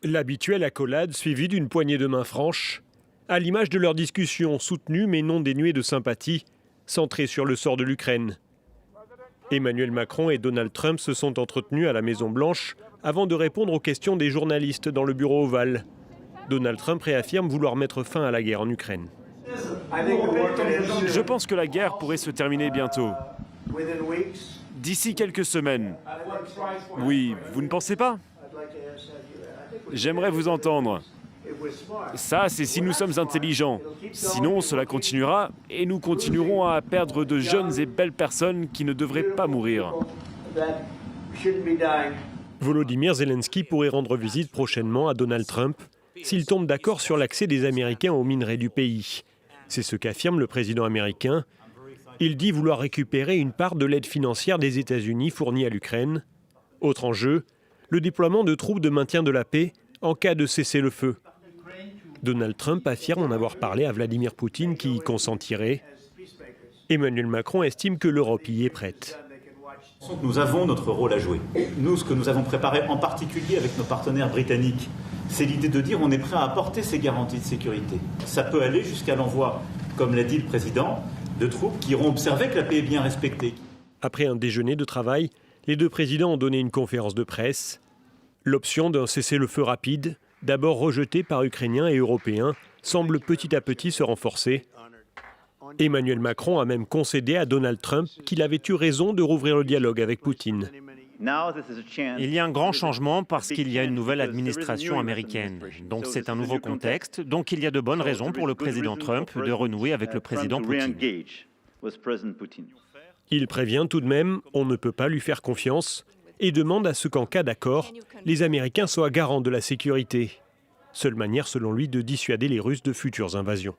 L'habituelle accolade suivie d'une poignée de main franche, à l'image de leur discussion soutenue mais non dénuée de sympathie, centrée sur le sort de l'Ukraine. Emmanuel Macron et Donald Trump se sont entretenus à la Maison-Blanche avant de répondre aux questions des journalistes dans le bureau ovale. Donald Trump réaffirme vouloir mettre fin à la guerre en Ukraine. Je pense que la guerre pourrait se terminer bientôt. D'ici quelques semaines. Oui, vous ne pensez pas? J'aimerais vous entendre. Ça, c'est si nous sommes intelligents. Sinon, cela continuera et nous continuerons à perdre de jeunes et belles personnes qui ne devraient pas mourir. Volodymyr Zelensky pourrait rendre visite prochainement à Donald Trump s'il tombe d'accord sur l'accès des Américains aux minerais du pays. C'est ce qu'affirme le président américain. Il dit vouloir récupérer une part de l'aide financière des États-Unis fournie à l'Ukraine. Autre enjeu, le déploiement de troupes de maintien de la paix en cas de cessez-le-feu. Donald Trump affirme en avoir parlé à Vladimir Poutine qui y consentirait. Emmanuel Macron estime que l'Europe y est prête. Nous avons notre rôle à jouer. Nous, ce que nous avons préparé en particulier avec nos partenaires britanniques, c'est l'idée de dire on est prêt à apporter ces garanties de sécurité. Ça peut aller jusqu'à l'envoi, comme l'a dit le président, de troupes qui iront observer que la paix est bien respectée. Après un déjeuner de travail, les deux présidents ont donné une conférence de presse. L'option d'un cessez-le-feu rapide, d'abord rejetée par Ukrainiens et Européens, semble petit à petit se renforcer. Emmanuel Macron a même concédé à Donald Trump qu'il avait eu raison de rouvrir le dialogue avec Poutine. Il y a un grand changement parce qu'il y a une nouvelle administration américaine. Donc c'est un nouveau contexte. Donc il y a de bonnes raisons pour le président Trump de renouer avec le président Poutine. Il prévient tout de même, on ne peut pas lui faire confiance et demande à ce qu'en cas d'accord, les Américains soient garants de la sécurité. Seule manière selon lui de dissuader les Russes de futures invasions.